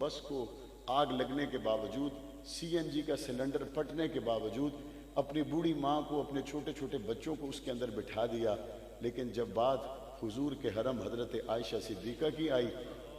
بس کو آگ لگنے کے باوجود، سی این جی کا سلنڈر پھٹنے کے باوجود اپنی بوڑھی ماں کو، اپنے چھوٹے چھوٹے بچوں کو اس کے اندر بٹھا دیا. لیکن جب بات حضور کے حرم حضرت عائشہ صدیقہ کی آئی،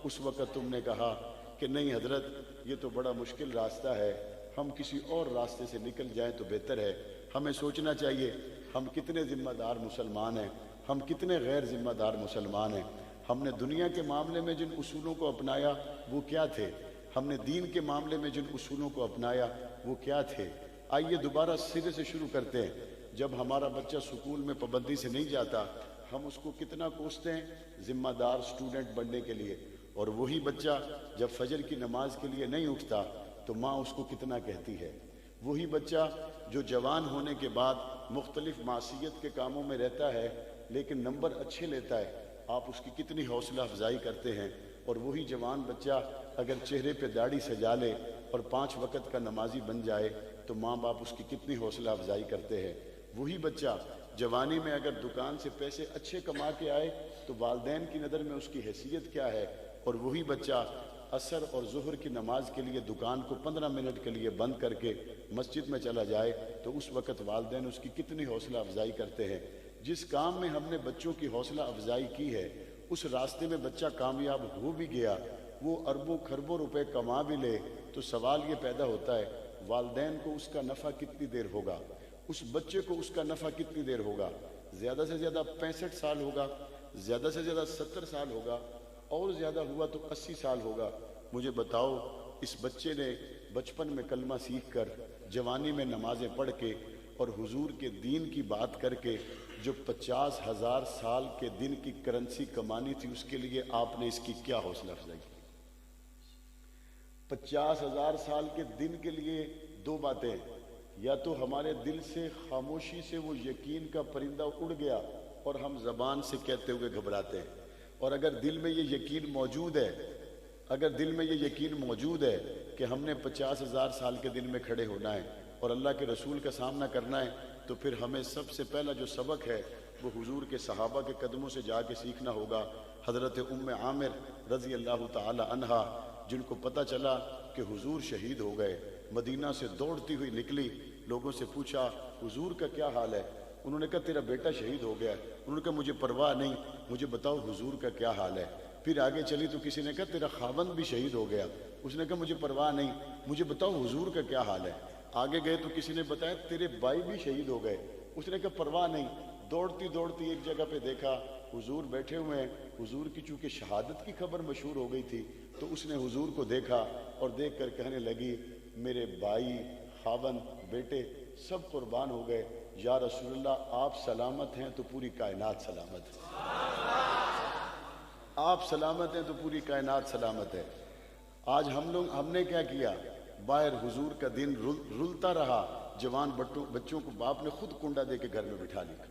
اس وقت تم نے کہا کہ نہیں حضرت، یہ تو بڑا مشکل راستہ ہے، ہم کسی اور راستے سے نکل جائیں تو بہتر ہے. ہمیں سوچنا چاہیے ہم کتنے ذمہ دار مسلمان ہیں، ہم کتنے غیر ذمہ دار مسلمان ہیں. ہم نے دنیا کے معاملے میں جن اصولوں کو اپنایا وہ کیا تھے؟ ہم نے دین کے معاملے میں جن اصولوں کو اپنایا وہ کیا تھے؟ آئیے دوبارہ سرے سے شروع کرتے ہیں. جب ہمارا بچہ سکول میں پابندی سے نہیں جاتا، ہم اس کو کتنا کوستے ہیں ذمہ دار اسٹوڈنٹ بننے کے لیے، اور وہی بچہ جب فجر کی نماز کے لیے نہیں اٹھتا تو ماں اس کو کتنا کہتی ہے. وہی بچہ جو جوان ہونے کے بعد مختلف معصیت کے کاموں میں رہتا ہے لیکن نمبر اچھے لیتا ہے، آپ اس کی کتنی حوصلہ افزائی کرتے ہیں. اور وہی جوان بچہ اگر چہرے پہ داڑھی سجا لے اور 5 وقت کا نمازی بن جائے تو ماں باپ اس کی کتنی حوصلہ افزائی کرتے ہیں. وہی بچہ جوانی میں اگر دکان سے پیسے اچھے کما کے آئے تو والدین کی نظر میں اس کی حیثیت کیا ہے. اور وہی بچہ عصر اور ظہر کی نماز کے لیے دکان کو 15 منٹ کے لیے بند کر کے مسجد میں چلا جائے تو اس وقت والدین اس کی کتنی حوصلہ افزائی کرتے ہیں. جس کام میں ہم نے بچوں کی حوصلہ افزائی کی ہے اس راستے میں بچہ کامیاب ہو بھی گیا، وہ اربوں کھربوں روپے کما بھی لے، تو سوال یہ پیدا ہوتا ہے والدین کو اس کا نفع کتنی دیر ہوگا، اس بچے کو اس کا نفع کتنی دیر ہوگا؟ زیادہ سے زیادہ 65 سال ہوگا، زیادہ سے زیادہ 70 سال ہوگا، اور زیادہ ہوا تو 80 سال ہوگا. مجھے بتاؤ اس بچے نے بچپن میں کلمہ سیکھ کر، جوانی میں نمازیں پڑھ کے اور حضور کے دین کی بات کر کے جو 50,000 سال کے دن کی کرنسی کمانی تھی، اس کے لیے آپ نے اس کی کیا حوصلہ افزائی کی؟ 50,000 سال کے دن کے لیے دو باتیں، یا تو ہمارے دل سے خاموشی سے وہ یقین کا پرندہ اڑ گیا اور ہم زبان سے کہتے ہوئے گھبراتے ہیں. اور اگر دل میں یہ یقین موجود ہے، اگر دل میں یہ یقین موجود ہے کہ ہم نے 50,000 سال کے دن میں کھڑے ہونا ہے اور اللہ کے رسول کا سامنا کرنا ہے، تو پھر ہمیں سب سے پہلا جو سبق ہے وہ حضور کے صحابہ کے قدموں سے جا کے سیکھنا ہوگا. حضرت ام عامر رضی اللہ تعالی عنہا، جن کو پتہ چلا کہ حضور شہید ہو گئے، مدینہ سے دوڑتی ہوئی نکلی، لوگوں سے پوچھا حضور کا کیا حال ہے؟ انہوں نے کہا تیرا بیٹا شہید ہو گیا. انہوں نے کہا مجھے پرواہ نہیں، مجھے بتاؤ حضور کا کیا حال ہے. پھر آگے چلی تو کسی نے کہا تیرا خاوند بھی شہید ہو گیا. اس نے کہا مجھے پرواہ نہیں، مجھے بتاؤ حضور کا کیا حال ہے. آگے گئے تو کسی نے بتایا تیرے بھائی بھی شہید ہو گئے. اس نے کہا پرواہ نہیں. دوڑتی دوڑتی ایک جگہ پہ دیکھا حضور بیٹھے ہوئے ہیں. حضور کی چونکہ شہادت کی خبر مشہور ہو گئی تھی تو اس نے حضور کو دیکھا اور دیکھ کر کہنے لگی میرے بھائی، خاوند، بیٹے سب قربان ہو گئے. یا رسول اللہ آپ سلامت ہیں تو پوری کائنات سلامت ہے، آپ سلامت ہیں تو پوری کائنات سلامت ہے. آج ہم نے کیا کیا؟ باہر حضور کا دن رلتا رہا، جوان بچوں کو باپ نے خود کنڈا دے کے گھر میں بٹھا لیا.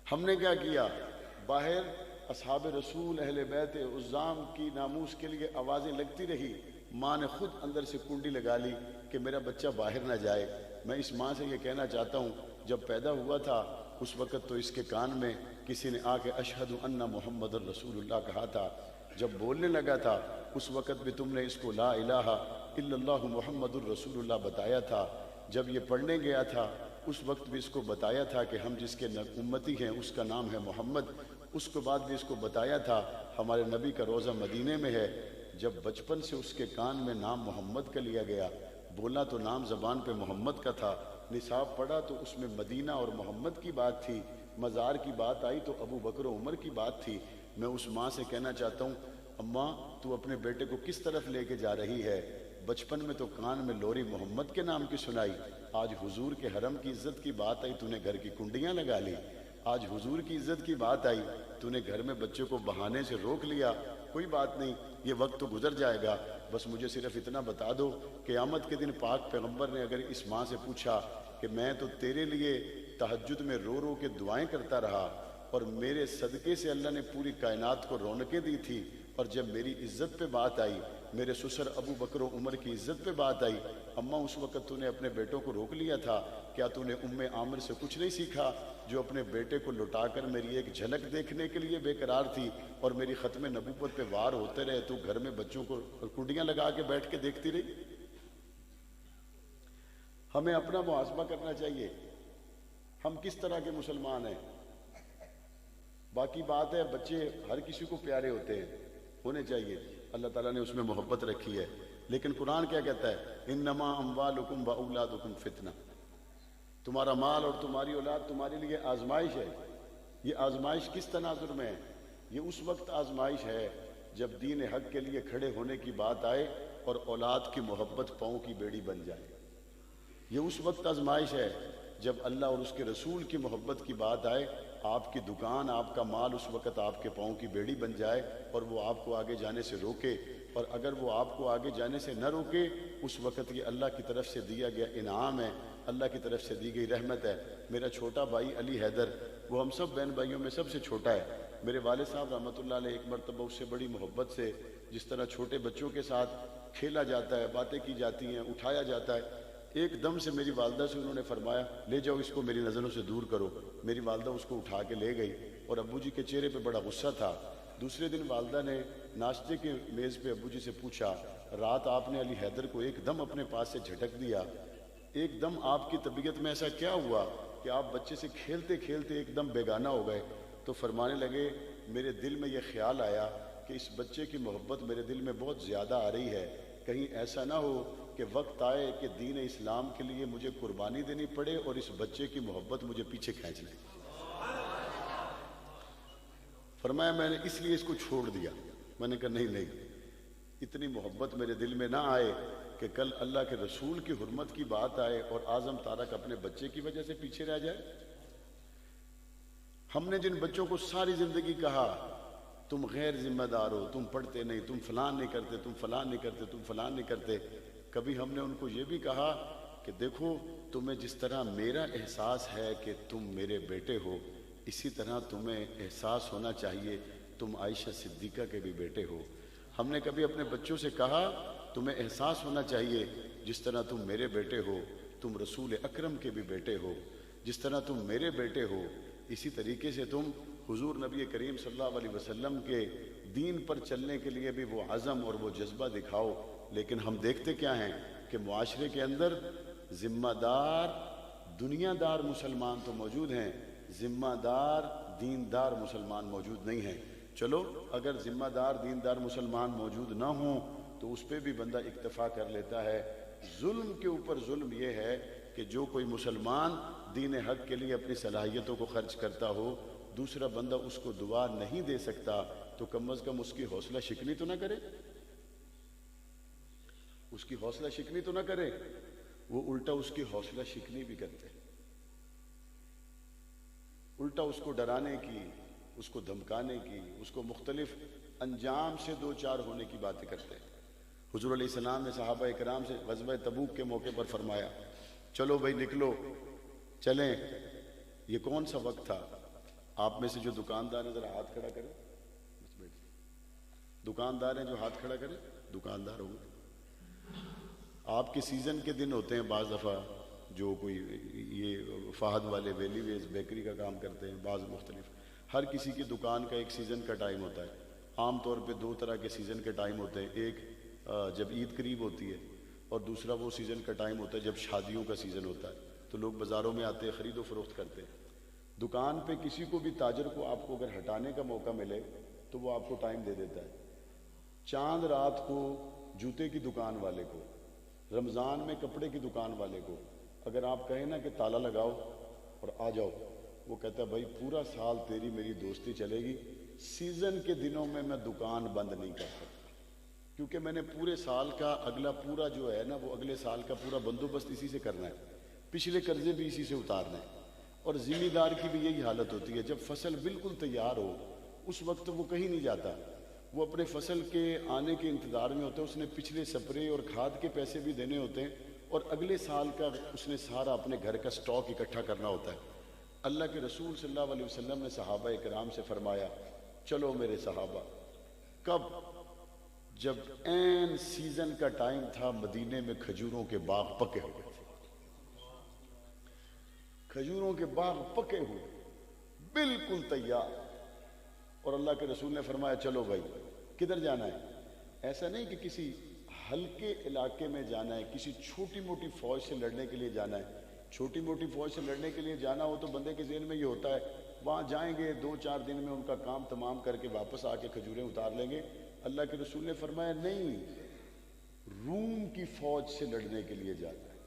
ہم نے کیا کیا؟ باہر اصحاب رسول اہل بیت عظام کی ناموس کے لیے آوازیں لگتی رہی، ماں نے خود اندر سے کنڈی لگا لی کہ میرا بچہ باہر نہ جائے. میں اس ماں سے یہ کہنا چاہتا ہوں جب پیدا ہوا تھا اس وقت تو اس کے کان میں کسی نے آ کے اشہد ان محمد الرسول اللہ کہا تھا. جب بولنے لگا تھا اس وقت بھی تم نے اس کو لا الہ الا اللہ محمد الرسول اللہ بتایا تھا. جب یہ پڑھنے گیا تھا اس وقت بھی اس کو بتایا تھا کہ ہم جس کے امتی ہیں اس کا نام ہے محمد. اس کے بعد بھی اس کو بتایا تھا ہمارے نبی کا روضہ مدینے میں ہے. جب بچپن سے اس کے کان میں نام محمد کا لیا گیا، بولا تو نام زبان پہ محمد کا تھا، نصاب پڑھا تو اس میں مدینہ اور محمد کی بات تھی، مزار کی بات آئی تو ابو بکر و عمر کی بات تھی. میں اس ماں سے کہنا چاہتا ہوں اماں تو اپنے بیٹے کو کس طرف لے کے جا رہی ہے؟ بچپن میں تو کان میں لوری محمد کے نام کی سنائی، آج حضور کے حرم کی عزت کی بات آئی تو نے گھر کی کنڈیاں لگا لی. آج حضور کی عزت کی بات آئی تو نے گھر میں بچے کو بہانے سے روک لیا. کوئی بات نہیں، یہ وقت تو گزر جائے گا. بس مجھے صرف اتنا بتا دو قیامت کے دن پاک پیغمبر نے اگر اس ماں سے پوچھا کہ میں تو تیرے لیے تہجد میں رو رو کے دعائیں کرتا رہا اور میرے صدقے سے اللہ نے پوری کائنات کو رونقیں دی تھی، اور جب میری عزت پہ بات آئی میرے سسر ابو بکر و عمر کی عزت پہ بات آئی، اماں اس وقت تو نے اپنے بیٹوں کو روک لیا تھا، کیا تو نے ام عامر سے کچھ نہیں سیکھا جو اپنے بیٹے کو لٹا کر میری ایک جھلک دیکھنے کے لیے بے قرار تھی اور میری ختم نبوت پہ وار ہوتے رہے تو گھر میں بچوں کو کنڈیاں لگا کے بیٹھ کے دیکھتی رہی؟ ہمیں اپنا محاسبہ کرنا چاہیے، ہم کس طرح کے مسلمان ہیں۔ باقی بات ہے بچے ہر کسی کو پیارے ہوتے ہیں، ہونے چاہیے، اللہ تعالیٰ نے اس میں محبت رکھی ہے، لیکن قرآن کیا کہتا ہے؟ انما اموالکم واولادکم فتنہ، تمہارا مال اور تمہاری اولاد تمہارے لیے آزمائش ہے۔ یہ آزمائش کس تناظر میں ہے؟ یہ اس وقت آزمائش ہے جب دین حق کے لیے کھڑے ہونے کی بات آئے اور اولاد کی محبت پاؤں کی بیڑی بن جائے۔ یہ اس وقت آزمائش ہے جب اللہ اور اس کے رسول کی محبت کی بات آئے، آپ کی دکان، آپ کا مال اس وقت آپ کے پاؤں کی بیڑی بن جائے اور وہ آپ کو آگے جانے سے روکے، اور اگر وہ آپ کو آگے جانے سے نہ روکے اس وقت یہ اللہ کی طرف سے دیا گیا انعام ہے، اللہ کی طرف سے دی گئی رحمت ہے۔ میرا چھوٹا بھائی علی حیدر، وہ ہم سب بہن بھائیوں میں سب سے چھوٹا ہے، میرے والد صاحب رحمۃ اللہ علیہ ایک مرتبہ اس سے بڑی محبت سے، جس طرح چھوٹے بچوں کے ساتھ کھیلا جاتا ہے، باتیں کی جاتی ہیں، اٹھایا جاتا ہے، ایک دم سے میری والدہ سے انہوں نے فرمایا لے جاؤ اس کو، میری نظروں سے دور کرو۔ میری والدہ اس کو اٹھا کے لے گئی اور ابو جی کے چہرے پہ بڑا غصہ تھا۔ دوسرے دن والدہ نے ناشتے کے میز پہ ابو جی سے پوچھا، رات آپ نے علی حیدر کو ایک دم اپنے پاس سے جھٹک دیا، ایک دم آپ کی طبیعت میں ایسا کیا ہوا کہ آپ بچے سے کھیلتے کھیلتے ایک دم بیگانہ ہو گئے؟ تو فرمانے لگے میرے دل میں یہ خیال آیا کہ اس بچے کی محبت میرے دل میں بہت زیادہ آ رہی ہے، کہیں ایسا نہ ہو کہ وقت آئے کہ دین اسلام کے لیے مجھے قربانی دینی پڑے اور اس بچے کی محبت مجھے پیچھے کھینچ لے۔ فرمایا میں نے اس لیے اس کو چھوڑ دیا۔ میں نے کہا نہیں، اتنی محبت میرے دل میں نہ آئے کہ کل اللہ کے رسول کی حرمت کی بات آئے اور اعظم تارک اپنے بچے کی وجہ سے پیچھے رہ جائے۔ ہم نے جن بچوں کو ساری زندگی کہا تم غیر ذمہ دار ہو، تم پڑھتے نہیں، تم فلان نہیں کرتے، تم فلان نہیں کرتے، تم فلان نہیں کرتے، کبھی ہم نے ان کو یہ بھی کہا کہ دیکھو تمہیں جس طرح میرا احساس ہے کہ تم میرے بیٹے ہو، اسی طرح تمہیں احساس ہونا چاہیے تم عائشہ صدیقہ کے بھی بیٹے ہو؟ ہم نے کبھی اپنے بچوں سے کہا تمہیں احساس ہونا چاہیے جس طرح تم میرے بیٹے ہو تم رسول اکرم کے بھی بیٹے ہو، جس طرح تم میرے بیٹے ہو اسی طریقے سے تم حضور نبی کریم صلی اللہ علیہ وسلم کے دین پر چلنے کے لیے بھی وہ عزم اور وہ جذبہ دکھاؤ۔ لیکن ہم دیکھتے کیا ہیں کہ معاشرے کے اندر ذمہ دار دنیا دار مسلمان تو موجود ہیں، ذمہ دار دیندار مسلمان موجود نہیں ہیں۔ چلو اگر ذمہ دار دیندار مسلمان موجود نہ ہوں تو اس پہ بھی بندہ اکتفا کر لیتا ہے۔ ظلم کے اوپر ظلم یہ ہے کہ جو کوئی مسلمان دین حق کے لیے اپنی صلاحیتوں کو خرچ کرتا ہو، دوسرا بندہ اس کو دعا نہیں دے سکتا تو کم از کم اس کی حوصلہ شکنی تو نہ کرے، اس کی حوصلہ شکنی تو نہ کرے، وہ الٹا اس کی حوصلہ شکنی بھی کرتے ہیں، الٹا اس کو ڈرانے کی، اس کو دھمکانے کی، اس کو مختلف انجام سے دو چار ہونے کی باتیں کرتے ہیں۔ حضور علیہ السلام نے صحابہ کرام سے غزوہ تبوک کے موقع پر فرمایا چلو بھائی نکلو چلیں، یہ کون سا وقت تھا؟ آپ میں سے جو دکاندار ہیں ذرا ہاتھ کھڑا کریں، دکاندار ہیں جو ہاتھ کھڑا کریں، دکاندار ہوں گے۔ آپ کے سیزن کے دن ہوتے ہیں، بعض دفعہ جو کوئی یہ فہد والے ویلی ویز بیکری کا کام کرتے ہیں، بعض مختلف، ہر کسی کی دکان کا ایک سیزن کا ٹائم ہوتا ہے۔ عام طور پہ دو طرح کے سیزن کے ٹائم ہوتے ہیں، ایک جب عید قریب ہوتی ہے اور دوسرا وہ سیزن کا ٹائم ہوتا ہے جب شادیوں کا سیزن ہوتا ہے، تو لوگ بازاروں میں آتے ہیں، خرید و فروخت کرتے ہیں۔ دکان پہ کسی کو بھی تاجر کو آپ کو اگر ہٹانے کا موقع ملے تو وہ آپ کو ٹائم دے دیتا ہے۔ چاند رات کو جوتے کی دکان والے کو، رمضان میں کپڑے کی دکان والے کو اگر آپ کہیں نا کہ تالا لگاؤ اور آ جاؤ، وہ کہتا ہے بھائی پورا سال تیری میری دوستی چلے گی، سیزن کے دنوں میں دکان بند نہیں کر سکتا، کیونکہ میں نے پورے سال کا اگلا پورا جو ہے نا وہ اگلے سال کا پورا بندوبست اسی سے کرنا ہے، پچھلے قرضے بھی اسی سے اتارنا ہے۔ اور ذمہ دار کی بھی یہی حالت ہوتی ہے، جب فصل بالکل تیار ہو اس وقت وہ کہیں نہیں جاتا، وہ اپنے فصل کے آنے کے انتظار میں ہوتا ہے، اس نے پچھلے سپرے اور کھاد کے پیسے بھی دینے ہوتے ہیں اور اگلے سال کا اس نے سارا اپنے گھر کا سٹاک اکٹھا کرنا ہوتا ہے۔ اللہ کے رسول صلی اللہ علیہ وسلم نے صحابہ کرام سے فرمایا چلو میرے صحابہ، کب؟ جب این سیزن کا ٹائم تھا، مدینے میں کھجوروں کے باغ پکے ہوئے تھے، کھجوروں کے باغ پکے ہوئے بالکل تیار، اور اللہ کے رسول نے فرمایا چلو بھائی کدھر جانا ہے؟ ایسا نہیں کہ کسی ہلکے علاقے میں جانا ہے، کسی چھوٹی موٹی فوج سے لڑنے کے لیے جانا ہے۔ چھوٹی موٹی فوج سے لڑنے کے لیے جانا ہو تو بندے کے ذہن میں یہ ہوتا ہے وہاں جائیں گے 2-4 دن میں ان کا کام تمام کر کے واپس آ کے کھجوریں اتار لیں گے۔ اللہ کے رسول نے فرمایا نہیں، روم کی فوج سے لڑنے کے لیے جانا ہے،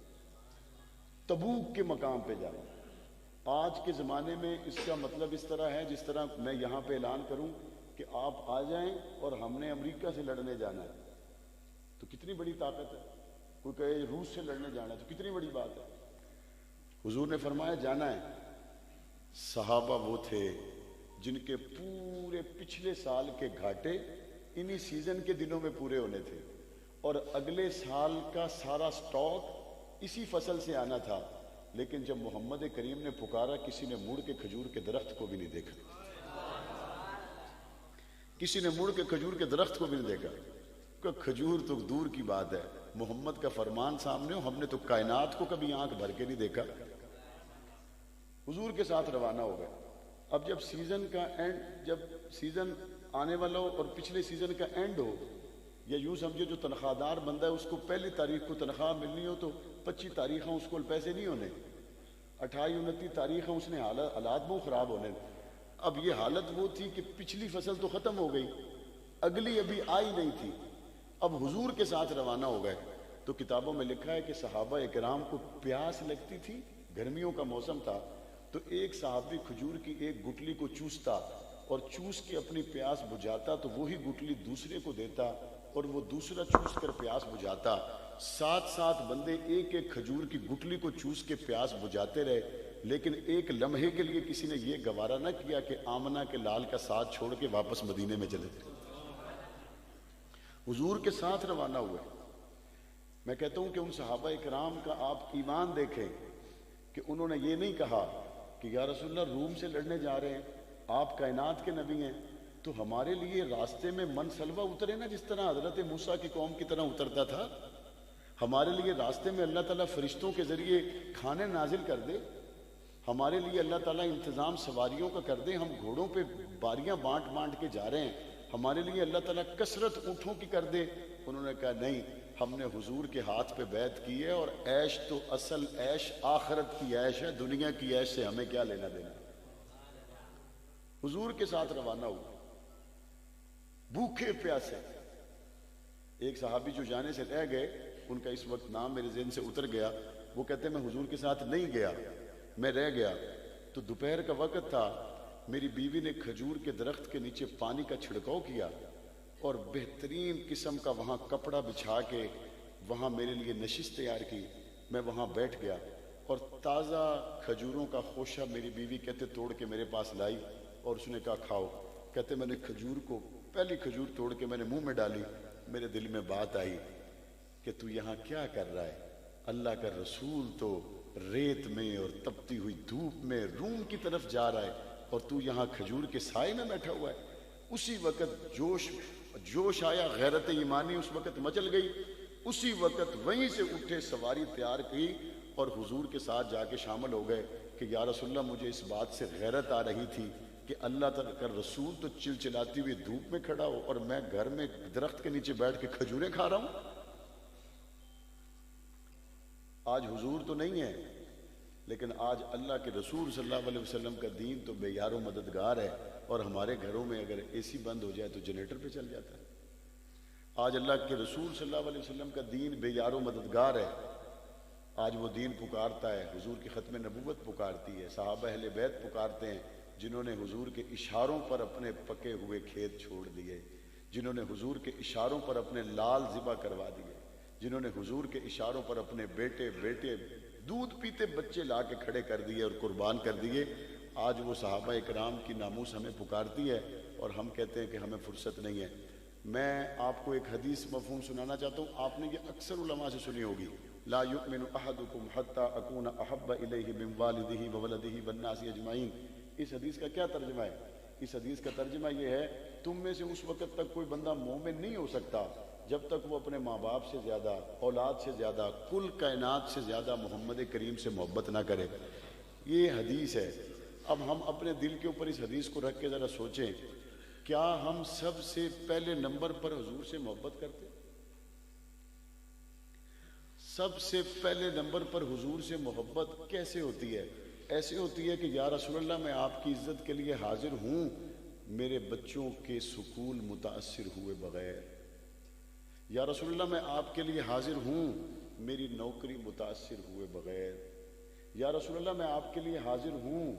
تبوک کے مقام پہ جانا ہے۔ آج کے زمانے میں اس کا مطلب اس طرح ہے جس طرح میں یہاں پہ اعلان کروں کہ آپ آ جائیں اور ہم نے امریکہ سے لڑنے جانا ہے، تو کتنی بڑی طاقت ہے۔ کوئی کہے روس سے لڑنے جانا ہے تو کتنی بڑی بات ہے۔ حضور نے فرمایا جانا ہے۔ صحابہ وہ تھے جن کے پورے پچھلے سال کے گھاٹے انہی سیزن کے دنوں میں پورے ہونے تھے، اور اگلے سال کا سارا سٹاک اسی فصل سے آنا تھا، لیکن جب محمد کریم نے پکارا کسی نے مڑ کے کھجور کے درخت کو بھی نہیں دیکھا، کسی نے مڑ کے کھجور کے درخت کو بھی نہیں دیکھا، کہ کھجور تو دور کی بات ہے، محمد کا فرمان سامنے ہو، ہم نے تو کائنات کو کبھی آنکھ بھر کے نہیں دیکھا۔ حضور کے ساتھ روانہ ہو گئے۔ اب جب سیزن کا اینڈ، جب سیزن آنے والا ہو اور پچھلے سیزن کا اینڈ ہو، یا یوں سمجھے جو تنخواہ دار بندہ ہے اس کو پہلی تاریخ کو تنخواہ ملنی ہو تو 25 تاریخ اس کو پیسے نہیں ہونے، 28-29 تاریخ اس نے حالات بہت خراب ہونے۔ اب یہ حالت وہ تھی کہ پچھلی فصل تو ختم ہو گئی، اگلی ابھی آئی نہیں تھی، اب حضور کے ساتھ روانہ ہو گئے۔ تو کتابوں میں لکھا ہے کہ صحابہ اکرام کو پیاس لگتی تھی، گرمیوں کا موسم تھا، تو ایک صحابی کھجور کی ایک گٹلی کو چوستا اور چوس کے اپنی پیاس بجھاتا، تو وہی گٹلی دوسرے کو دیتا اور وہ دوسرا چوس کر پیاس بجھاتا۔ 7 بندے ایک ایک کھجور کی گٹلی کو چوس کے پیاس بجھاتے رہے، لیکن ایک لمحے کے لیے کسی نے یہ گوارا نہ کیا کہ آمنہ کے لال کا ساتھ چھوڑ کے واپس مدینے میں چلے جائیں۔ حضور کے ساتھ روانہ ہوئے۔ میں کہتا ہوں کہ ان صحابہ اکرام کا آپ ایمان دیکھیں کہ انہوں نے یہ نہیں کہا کہ یا رسول اللہ روم سے لڑنے جا رہے ہیں، آپ کائنات کے نبی ہیں، تو ہمارے لیے راستے میں من سلوہ اترے نا، جس طرح حضرت موسیٰ کی قوم کی طرح اترتا تھا، ہمارے لیے راستے میں اللہ تعالیٰ فرشتوں کے ذریعے کھانے نازل کر دے، ہمارے لیے اللہ تعالیٰ انتظام سواریوں کا کر دے، ہم گھوڑوں پہ باریاں بانٹ کے جا رہے ہیں، ہمارے لیے اللہ تعالیٰ کثرت اونٹوں کی کر دے۔ انہوں نے کہا نہیں، ہم نے حضور کے ہاتھ پہ بیعت کی ہے، اور عیش تو اصل عیش آخرت کی عیش ہے، دنیا کی عیش سے ہمیں کیا لینا دینا۔ حضور کے ساتھ روانہ ہوا، بھوکے پیاسے۔ ایک صحابی جو جانے سے رہ گئے، ان کا اس وقت نام میرے ذہن سے اتر گیا، وہ کہتے ہیں میں حضور کے ساتھ نہیں گیا، میں رہ گیا۔ تو دوپہر کا وقت تھا، میری بیوی نے کھجور کے درخت کے نیچے پانی کا چھڑکاؤ کیا اور بہترین قسم کا وہاں کپڑا بچھا کے وہاں میرے لیے نشست تیار کی۔ میں وہاں بیٹھ گیا اور تازہ کھجوروں کا خوشہ میری بیوی کہتے توڑ کے میرے پاس لائی، اور اس نے کہا کھاؤ۔ کہتے میں نے کھجور کو، پہلی کھجور توڑ کے میں نے منہ میں ڈالی، میرے دل میں بات آئی کہ تو یہاں کیا کر رہا ہے؟ اللہ کا رسول تو ریت میں اور تپتی ہوئی دھوپ میں روم کی طرف جا رہا ہے، اور تو یہاں کھجور کے سائے میں بیٹھا ہوا ہے۔ اسی وقت جوش آیا، غیرت ایمانی اس وقت مچل گئی، اسی وقت وہیں سے اٹھے، سواری تیار کی اور حضور کے ساتھ جا کے شامل ہو گئے کہ یا رسول اللہ مجھے اس بات سے غیرت آ رہی تھی کہ اللہ تعالیٰ کا رسول تو چلچلاتی ہوئی دھوپ میں کھڑا ہو اور میں گھر میں درخت کے نیچے بیٹھ کے کھجوریں کھا رہا ہوں۔ آج حضور تو نہیں ہے، لیکن آج اللہ کے رسول صلی اللہ علیہ وسلم کا دین تو بے یار و مددگار ہے، اور ہمارے گھروں میں اگر اے سی بند ہو جائے تو جنریٹر پہ چل جاتا ہے۔ آج اللہ کے رسول صلی اللہ علیہ وسلم کا دین بے یار و مددگار ہے، آج وہ دین پکارتا ہے، حضور کی ختم نبوت پکارتی ہے، صحابہ اہل بیت پکارتے ہیں، جنہوں نے حضور کے اشاروں پر اپنے پکے ہوئے کھیت چھوڑ دیے، جنہوں نے حضور کے اشاروں پر اپنے لال ذبح کروا دیے، جنہوں نے حضور کے اشاروں پر اپنے بیٹے دودھ پیتے بچے لا کے کھڑے کر دیے اور قربان کر دیے۔ آج وہ صحابہ اکرام کی ناموس ہمیں پکارتی ہے اور ہم کہتے ہیں کہ ہمیں فرصت نہیں ہے۔ میں آپ کو ایک حدیث مفہوم سنانا چاہتا ہوں، آپ نے یہ اکثر علماء سے سنی ہوگی، لا یؤمن احدکم حتی اکون احب الیہ من والدہ وولدہ والناس اجمعین۔ اس حدیث کا کیا ترجمہ ہے؟ اس حدیث کا ترجمہ یہ ہے، تم میں سے اس وقت تک کوئی بندہ مومن نہیں ہو سکتا جب تک وہ اپنے ماں باپ سے زیادہ، اولاد سے زیادہ، کل کائنات سے زیادہ محمد کریم سے محبت نہ کرے۔ یہ حدیث ہے۔ اب ہم اپنے دل کے اوپر اس حدیث کو رکھ کے ذرا سوچیں، کیا ہم سب سے پہلے نمبر پر حضور سے محبت کرتے؟ سب سے پہلے نمبر پر حضور سے محبت کیسے ہوتی ہے؟ ایسے ہوتی ہے کہ یا رسول اللہ میں آپ کی عزت کے لیے حاضر ہوں، میرے بچوں کے سکول متاثر ہوئے بغیر۔ یا رسول اللہ میں آپ کے لیے حاضر ہوں، میری نوکری متاثر ہوئے بغیر۔ یا رسول اللہ میں آپ کے لیے حاضر ہوں،